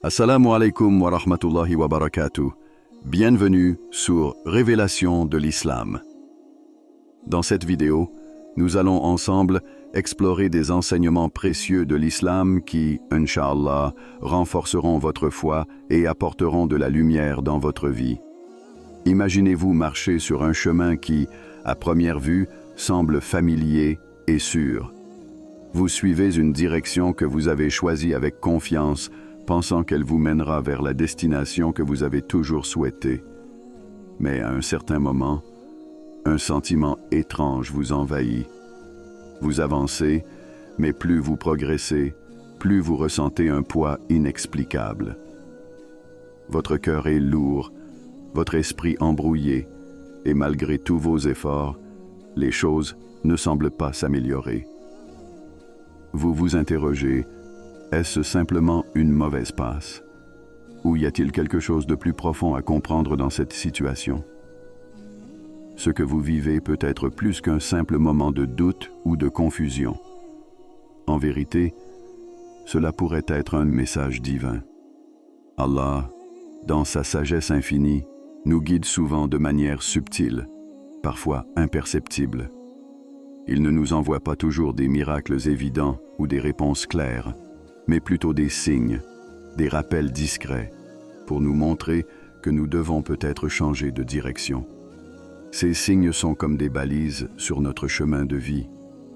Assalamu alaikum wa rahmatullahi wa barakatuh. Bienvenue sur Révélation de l'Islam. Dans cette vidéo, nous allons ensemble explorer des enseignements précieux de l'Islam qui, Inch'Allah, renforceront votre foi et apporteront de la lumière dans votre vie. Imaginez-vous marcher sur un chemin qui, à première vue, semble familier et sûr. Vous suivez une direction que vous avez choisie avec confiance, pensant qu'elle vous mènera vers la destination que vous avez toujours souhaitée. Mais à un certain moment, un sentiment étrange vous envahit. Vous avancez, mais plus vous progressez, plus vous ressentez un poids inexplicable. Votre cœur est lourd, votre esprit embrouillé, et malgré tous vos efforts, les choses ne semblent pas s'améliorer. Vous vous interrogez: est-ce simplement une mauvaise passe? Ou y a-t-il quelque chose de plus profond à comprendre dans cette situation? Ce que vous vivez peut être plus qu'un simple moment de doute ou de confusion. En vérité, cela pourrait être un message divin. Allah, dans sa sagesse infinie, nous guide souvent de manière subtile, parfois imperceptible. Il ne nous envoie pas toujours des miracles évidents ou des réponses claires, mais plutôt des signes, des rappels discrets, pour nous montrer que nous devons peut-être changer de direction. Ces signes sont comme des balises sur notre chemin de vie,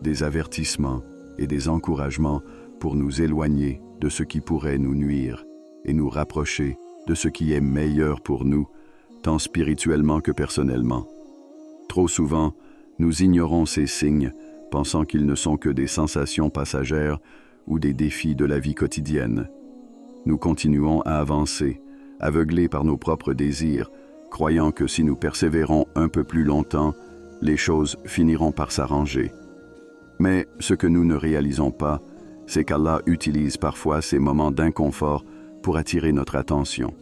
des avertissements et des encouragements pour nous éloigner de ce qui pourrait nous nuire et nous rapprocher de ce qui est meilleur pour nous, tant spirituellement que personnellement. Trop souvent, nous ignorons ces signes, pensant qu'ils ne sont que des sensations passagères ou des défis de la vie quotidienne. Nous continuons à avancer, aveuglés par nos propres désirs, croyant que si nous persévérons un peu plus longtemps, les choses finiront par s'arranger. Mais ce que nous ne réalisons pas, c'est qu'Allah utilise parfois ces moments d'inconfort pour attirer notre attention.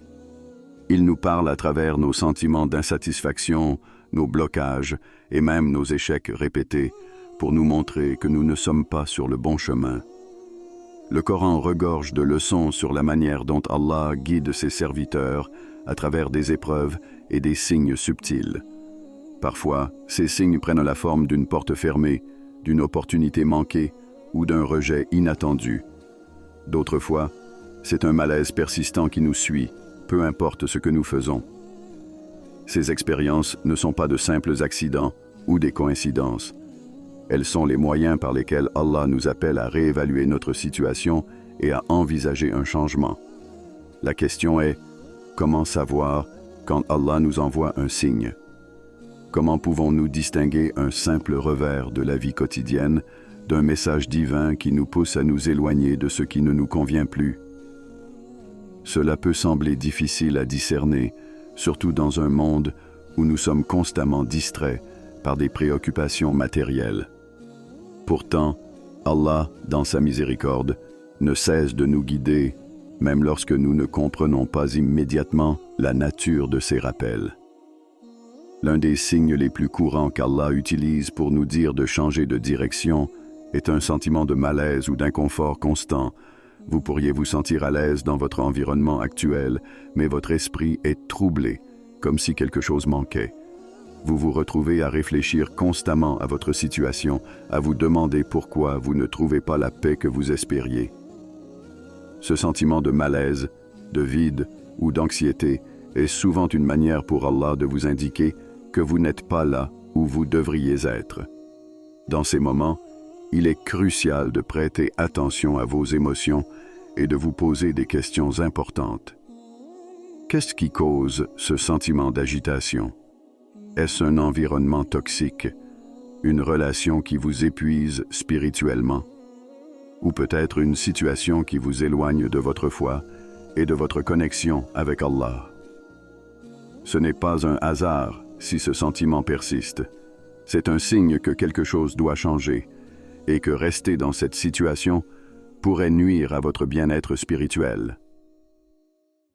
Il nous parle à travers nos sentiments d'insatisfaction, nos blocages et même nos échecs répétés, pour nous montrer que nous ne sommes pas sur le bon chemin. Le Coran regorge de leçons sur la manière dont Allah guide ses serviteurs à travers des épreuves et des signes subtils. Parfois, ces signes prennent la forme d'une porte fermée, d'une opportunité manquée ou d'un rejet inattendu. D'autres fois, c'est un malaise persistant qui nous suit, peu importe ce que nous faisons. Ces expériences ne sont pas de simples accidents ou des coïncidences. Elles sont les moyens par lesquels Allah nous appelle à réévaluer notre situation et à envisager un changement. La question est: comment savoir quand Allah nous envoie un signe? Comment pouvons-nous distinguer un simple revers de la vie quotidienne d'un message divin qui nous pousse à nous éloigner de ce qui ne nous convient plus? Cela peut sembler difficile à discerner, surtout dans un monde où nous sommes constamment distraits par des préoccupations matérielles. Pourtant, Allah, dans sa miséricorde, ne cesse de nous guider, même lorsque nous ne comprenons pas immédiatement la nature de ces rappels. L'un des signes les plus courants qu'Allah utilise pour nous dire de changer de direction est un sentiment de malaise ou d'inconfort constant. Vous pourriez vous sentir à l'aise dans votre environnement actuel, mais votre esprit est troublé, comme si quelque chose manquait. Vous vous retrouvez à réfléchir constamment à votre situation, à vous demander pourquoi vous ne trouvez pas la paix que vous espériez. Ce sentiment de malaise, de vide ou d'anxiété est souvent une manière pour Allah de vous indiquer que vous n'êtes pas là où vous devriez être. Dans ces moments, il est crucial de prêter attention à vos émotions et de vous poser des questions importantes. Qu'est-ce qui cause ce sentiment d'agitation? Est-ce un environnement toxique, une relation qui vous épuise spirituellement, ou peut-être une situation qui vous éloigne de votre foi et de votre connexion avec Allah? Ce n'est pas un hasard si ce sentiment persiste. C'est un signe que quelque chose doit changer et que rester dans cette situation pourrait nuire à votre bien-être spirituel.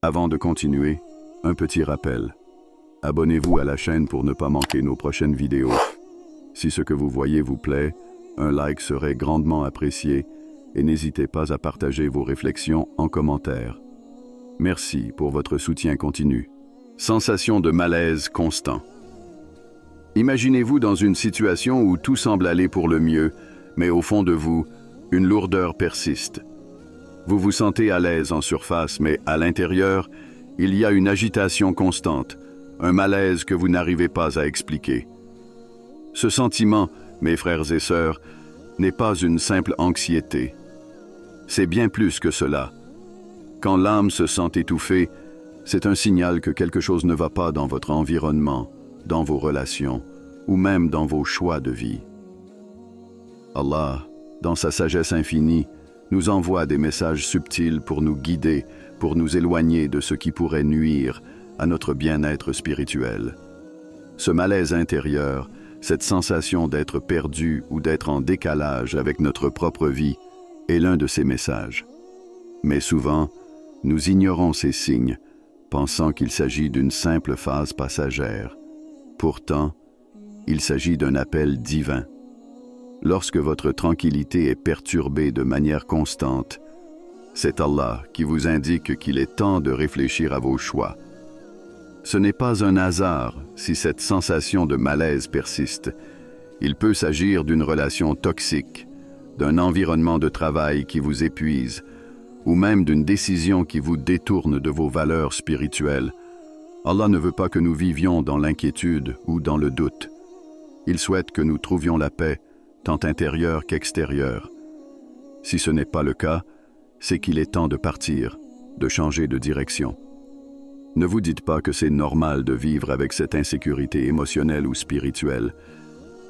Avant de continuer, un petit rappel. Abonnez-vous à la chaîne pour ne pas manquer nos prochaines vidéos. Si ce que vous voyez vous plaît, un like serait grandement apprécié et n'hésitez pas à partager vos réflexions en commentaire. Merci pour votre soutien continu. Sensation de malaise constant. Imaginez-vous dans une situation où tout semble aller pour le mieux, mais au fond de vous, une lourdeur persiste. Vous vous sentez à l'aise en surface, mais à l'intérieur, il y a une agitation constante, un malaise que vous n'arrivez pas à expliquer. Ce sentiment, mes frères et sœurs, n'est pas une simple anxiété. C'est bien plus que cela. Quand l'âme se sent étouffée, c'est un signal que quelque chose ne va pas dans votre environnement, dans vos relations, ou même dans vos choix de vie. Allah, dans sa sagesse infinie, nous envoie des messages subtils pour nous guider, pour nous éloigner de ce qui pourrait nuire à notre bien-être spirituel. Ce malaise intérieur, cette sensation d'être perdu ou d'être en décalage avec notre propre vie, est l'un de ces messages. Mais souvent, nous ignorons ces signes, pensant qu'il s'agit d'une simple phase passagère. Pourtant, il s'agit d'un appel divin. Lorsque votre tranquillité est perturbée de manière constante, c'est Allah qui vous indique qu'il est temps de réfléchir à vos choix. Ce n'est pas un hasard si cette sensation de malaise persiste. Il peut s'agir d'une relation toxique, d'un environnement de travail qui vous épuise, ou même d'une décision qui vous détourne de vos valeurs spirituelles. Allah ne veut pas que nous vivions dans l'inquiétude ou dans le doute. Il souhaite que nous trouvions la paix, tant intérieure qu'extérieure. Si ce n'est pas le cas, c'est qu'il est temps de partir, de changer de direction. Ne vous dites pas que c'est normal de vivre avec cette insécurité émotionnelle ou spirituelle.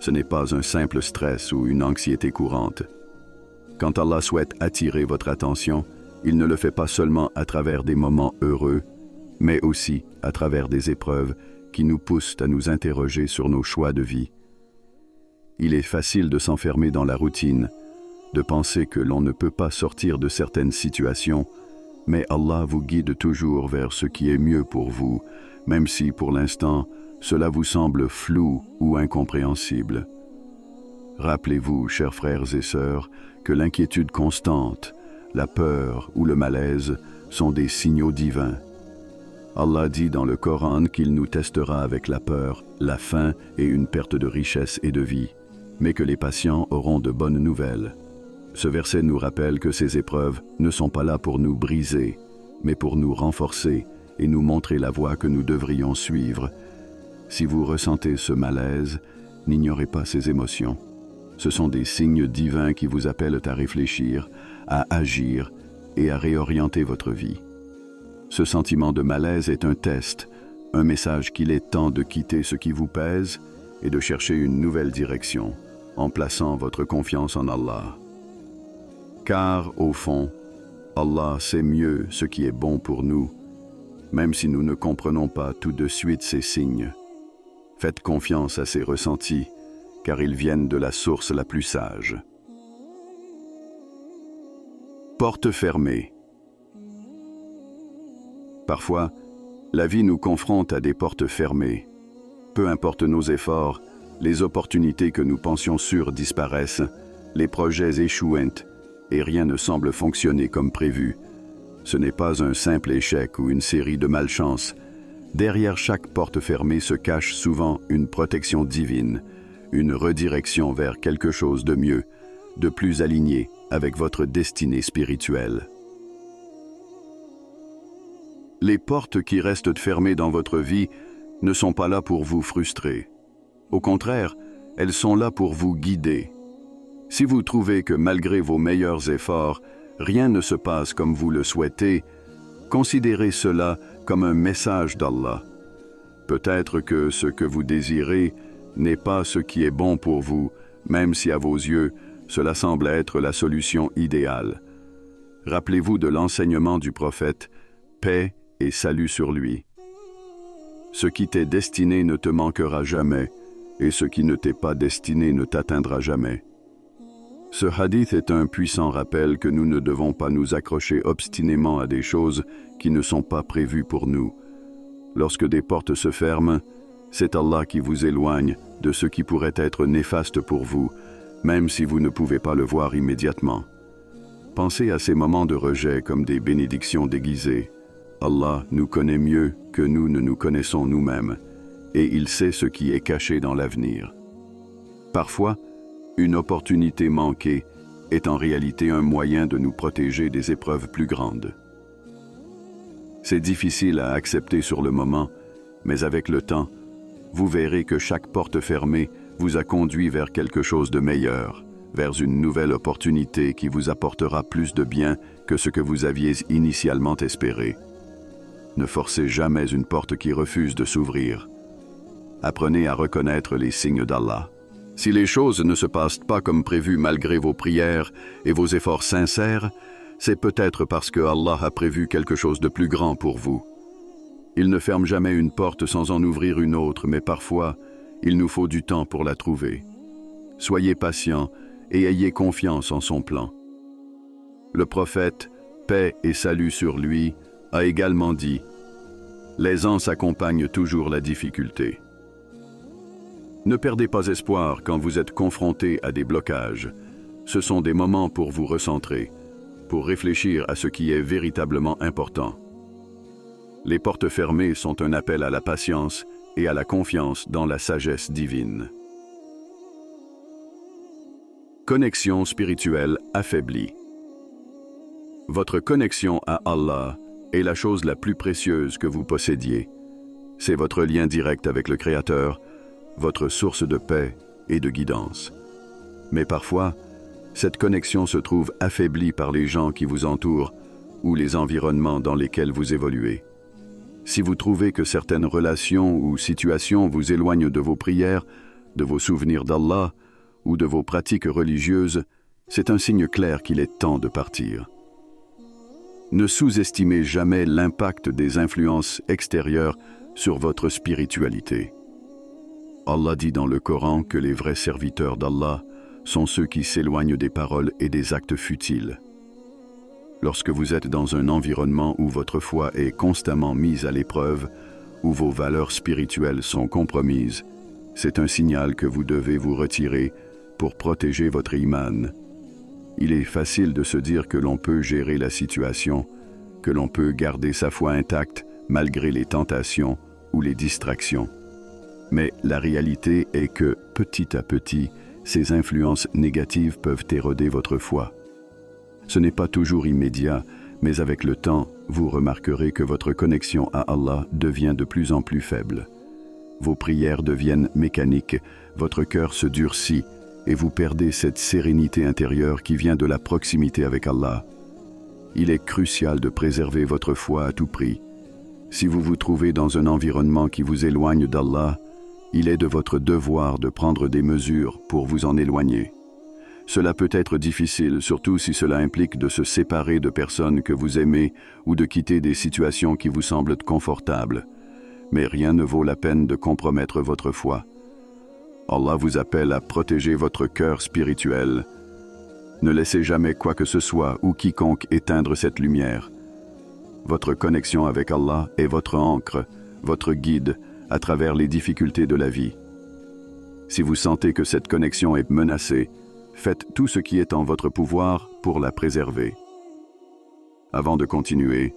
Ce n'est pas un simple stress ou une anxiété courante. Quand Allah souhaite attirer votre attention, il ne le fait pas seulement à travers des moments heureux, mais aussi à travers des épreuves qui nous poussent à nous interroger sur nos choix de vie. Il est facile de s'enfermer dans la routine, de penser que l'on ne peut pas sortir de certaines situations, mais Allah vous guide toujours vers ce qui est mieux pour vous, même si pour l'instant, cela vous semble flou ou incompréhensible. Rappelez-vous, chers frères et sœurs, que l'inquiétude constante, la peur ou le malaise sont des signaux divins. Allah dit dans le Coran qu'il nous testera avec la peur, la faim et une perte de richesse et de vie, mais que les patients auront de bonnes nouvelles. Ce verset nous rappelle que ces épreuves ne sont pas là pour nous briser, mais pour nous renforcer et nous montrer la voie que nous devrions suivre. Si vous ressentez ce malaise, n'ignorez pas ces émotions. Ce sont des signes divins qui vous appellent à réfléchir, à agir et à réorienter votre vie. Ce sentiment de malaise est un test, un message qu'il est temps de quitter ce qui vous pèse et de chercher une nouvelle direction, en plaçant votre confiance en Allah. Car, au fond, Allah sait mieux ce qui est bon pour nous, même si nous ne comprenons pas tout de suite ces signes. Faites confiance à ces ressentis, car ils viennent de la source la plus sage. Porte fermée. Parfois, la vie nous confronte à des portes fermées. Peu importe nos efforts, les opportunités que nous pensions sûres disparaissent, les projets échouent et rien ne semble fonctionner comme prévu. Ce n'est pas un simple échec ou une série de malchances. Derrière chaque porte fermée se cache souvent une protection divine, une redirection vers quelque chose de mieux, de plus aligné avec votre destinée spirituelle. Les portes qui restent fermées dans votre vie ne sont pas là pour vous frustrer. Au contraire, elles sont là pour vous guider. Si vous trouvez que malgré vos meilleurs efforts, rien ne se passe comme vous le souhaitez, considérez cela comme un message d'Allah. Peut-être que ce que vous désirez n'est pas ce qui est bon pour vous, même si à vos yeux, cela semble être la solution idéale. Rappelez-vous de l'enseignement du prophète, paix et salut sur lui. Ce qui t'est destiné ne te manquera jamais, et ce qui ne t'est pas destiné ne t'atteindra jamais. Ce hadith est un puissant rappel que nous ne devons pas nous accrocher obstinément à des choses qui ne sont pas prévues pour nous. Lorsque des portes se ferment, c'est Allah qui vous éloigne de ce qui pourrait être néfaste pour vous, même si vous ne pouvez pas le voir immédiatement. Pensez à ces moments de rejet comme des bénédictions déguisées. Allah nous connaît mieux que nous ne nous connaissons nous-mêmes, et il sait ce qui est caché dans l'avenir. Parfois, une opportunité manquée est en réalité un moyen de nous protéger des épreuves plus grandes. C'est difficile à accepter sur le moment, mais avec le temps, vous verrez que chaque porte fermée vous a conduit vers quelque chose de meilleur, vers une nouvelle opportunité qui vous apportera plus de bien que ce que vous aviez initialement espéré. Ne forcez jamais une porte qui refuse de s'ouvrir. Apprenez à reconnaître les signes d'Allah. Si les choses ne se passent pas comme prévu malgré vos prières et vos efforts sincères, c'est peut-être parce que Allah a prévu quelque chose de plus grand pour vous. Il ne ferme jamais une porte sans en ouvrir une autre, mais parfois, il nous faut du temps pour la trouver. Soyez patient et ayez confiance en son plan. Le prophète, paix et salut sur lui, a également dit « L'aisance accompagne toujours la difficulté ». Ne perdez pas espoir quand vous êtes confronté à des blocages. Ce sont des moments pour vous recentrer, pour réfléchir à ce qui est véritablement important. Les portes fermées sont un appel à la patience et à la confiance dans la sagesse divine. Connexion spirituelle affaiblie. Votre connexion à Allah est la chose la plus précieuse que vous possédiez. C'est votre lien direct avec le Créateur, votre source de paix et de guidance. Mais parfois, cette connexion se trouve affaiblie par les gens qui vous entourent ou les environnements dans lesquels vous évoluez. Si vous trouvez que certaines relations ou situations vous éloignent de vos prières, de vos souvenirs d'Allah ou de vos pratiques religieuses, c'est un signe clair qu'il est temps de partir. Ne sous-estimez jamais l'impact des influences extérieures sur votre spiritualité. Allah dit dans le Coran que les vrais serviteurs d'Allah sont ceux qui s'éloignent des paroles et des actes futiles. Lorsque vous êtes dans un environnement où votre foi est constamment mise à l'épreuve, où vos valeurs spirituelles sont compromises, c'est un signal que vous devez vous retirer pour protéger votre iman. Il est facile de se dire que l'on peut gérer la situation, que l'on peut garder sa foi intacte malgré les tentations ou les distractions. Mais la réalité est que, petit à petit, ces influences négatives peuvent éroder votre foi. Ce n'est pas toujours immédiat, mais avec le temps, vous remarquerez que votre connexion à Allah devient de plus en plus faible. Vos prières deviennent mécaniques, votre cœur se durcit et vous perdez cette sérénité intérieure qui vient de la proximité avec Allah. Il est crucial de préserver votre foi à tout prix. Si vous vous trouvez dans un environnement qui vous éloigne d'Allah, il est de votre devoir de prendre des mesures pour vous en éloigner. Cela peut être difficile, surtout si cela implique de se séparer de personnes que vous aimez ou de quitter des situations qui vous semblent confortables. Mais rien ne vaut la peine de compromettre votre foi. Allah vous appelle à protéger votre cœur spirituel. Ne laissez jamais quoi que ce soit ou quiconque éteindre cette lumière. Votre connexion avec Allah est votre ancre, votre guide, à travers les difficultés de la vie. Si vous sentez que cette connexion est menacée, faites tout ce qui est en votre pouvoir pour la préserver. Avant de continuer,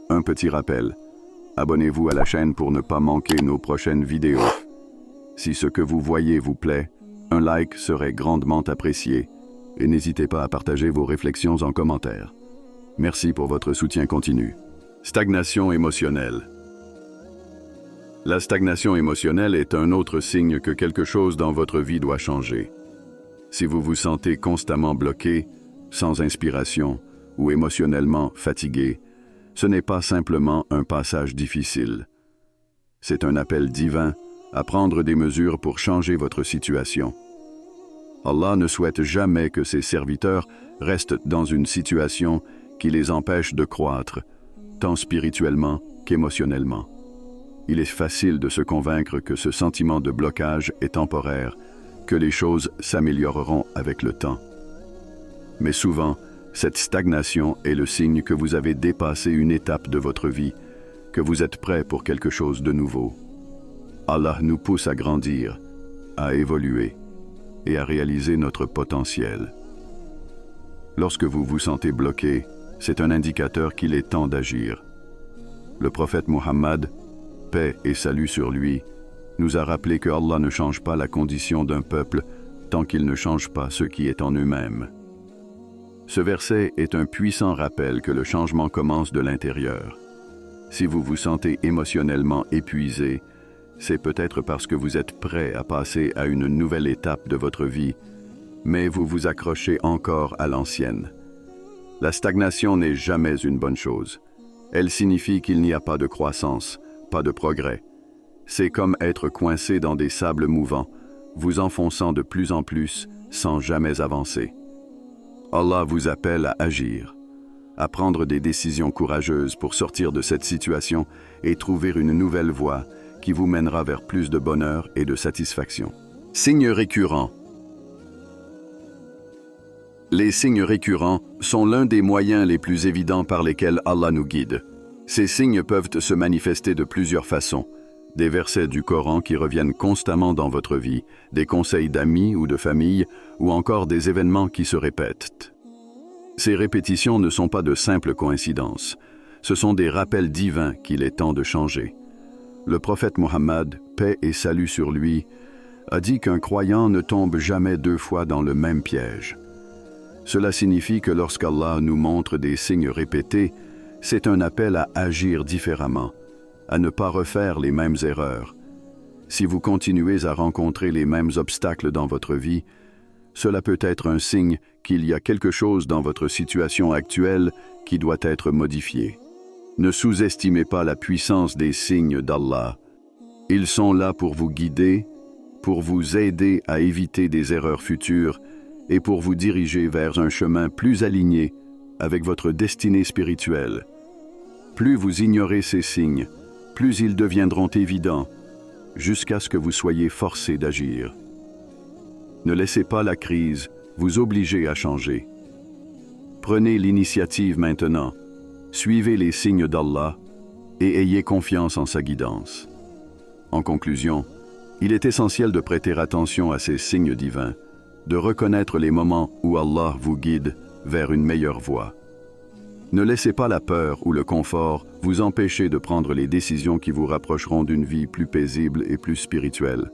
un petit rappel. Abonnez-vous à la chaîne pour ne pas manquer nos prochaines vidéos. Si ce que vous voyez vous plaît, un like serait grandement apprécié et n'hésitez pas à partager vos réflexions en commentaire. Merci pour votre soutien continu. Stagnation émotionnelle. La stagnation émotionnelle est un autre signe que quelque chose dans votre vie doit changer. Si vous vous sentez constamment bloqué, sans inspiration ou émotionnellement fatigué, ce n'est pas simplement un passage difficile. C'est un appel divin à prendre des mesures pour changer votre situation. Allah ne souhaite jamais que ses serviteurs restent dans une situation qui les empêche de croître, tant spirituellement qu'émotionnellement. Il est facile de se convaincre que ce sentiment de blocage est temporaire, que les choses s'amélioreront avec le temps. Mais souvent, cette stagnation est le signe que vous avez dépassé une étape de votre vie, que vous êtes prêt pour quelque chose de nouveau. Allah nous pousse à grandir, à évoluer et à réaliser notre potentiel. Lorsque vous vous sentez bloqué, c'est un indicateur qu'il est temps d'agir. Le prophète Muhammad, paix et salut sur lui, nous a rappelé que Allah ne change pas la condition d'un peuple tant qu'il ne change pas ce qui est en eux-mêmes. Ce verset est un puissant rappel que le changement commence de l'intérieur. Si vous vous sentez émotionnellement épuisé, c'est peut-être parce que vous êtes prêt à passer à une nouvelle étape de votre vie, mais vous vous accrochez encore à l'ancienne. La stagnation n'est jamais une bonne chose. Elle signifie qu'il n'y a pas de croissance, pas de progrès. C'est comme être coincé dans des sables mouvants, vous enfonçant de plus en plus sans jamais avancer. Allah vous appelle à agir, à prendre des décisions courageuses pour sortir de cette situation et trouver une nouvelle voie qui vous mènera vers plus de bonheur et de satisfaction. Signes récurrents. Les signes récurrents sont l'un des moyens les plus évidents par lesquels Allah nous guide. Ces signes peuvent se manifester de plusieurs façons. Des versets du Coran qui reviennent constamment dans votre vie, des conseils d'amis ou de famille, ou encore des événements qui se répètent. Ces répétitions ne sont pas de simples coïncidences. Ce sont des rappels divins qu'il est temps de changer. Le prophète Muhammad, paix et salut sur lui, a dit qu'un croyant ne tombe jamais deux fois dans le même piège. Cela signifie que lorsqu'Allah nous montre des signes répétés, c'est un appel à agir différemment, à ne pas refaire les mêmes erreurs. Si vous continuez à rencontrer les mêmes obstacles dans votre vie, cela peut être un signe qu'il y a quelque chose dans votre situation actuelle qui doit être modifié. Ne sous-estimez pas la puissance des signes d'Allah. Ils sont là pour vous guider, pour vous aider à éviter des erreurs futures et pour vous diriger vers un chemin plus aligné avec votre destinée spirituelle. Plus vous ignorez ces signes, plus ils deviendront évidents, jusqu'à ce que vous soyez forcé d'agir. Ne laissez pas la crise vous obliger à changer. Prenez l'initiative maintenant, suivez les signes d'Allah et ayez confiance en sa guidance. En conclusion, il est essentiel de prêter attention à ces signes divins, de reconnaître les moments où Allah vous guide vers une meilleure voie. Ne laissez pas la peur ou le confort vous empêcher de prendre les décisions qui vous rapprocheront d'une vie plus paisible et plus spirituelle.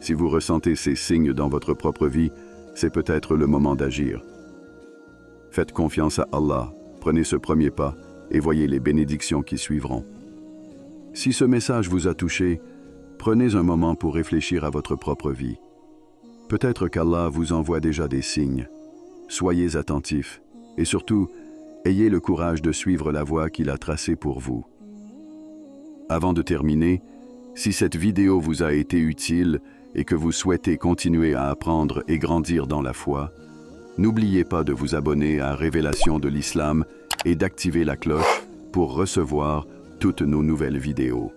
Si vous ressentez ces signes dans votre propre vie, c'est peut-être le moment d'agir. Faites confiance à Allah, prenez ce premier pas et voyez les bénédictions qui suivront. Si ce message vous a touché, prenez un moment pour réfléchir à votre propre vie. Peut-être qu'Allah vous envoie déjà des signes. Soyez attentifs et surtout, ayez le courage de suivre la voie qu'il a tracée pour vous. Avant de terminer, si cette vidéo vous a été utile et que vous souhaitez continuer à apprendre et grandir dans la foi, n'oubliez pas de vous abonner à Révélation de l'Islam et d'activer la cloche pour recevoir toutes nos nouvelles vidéos.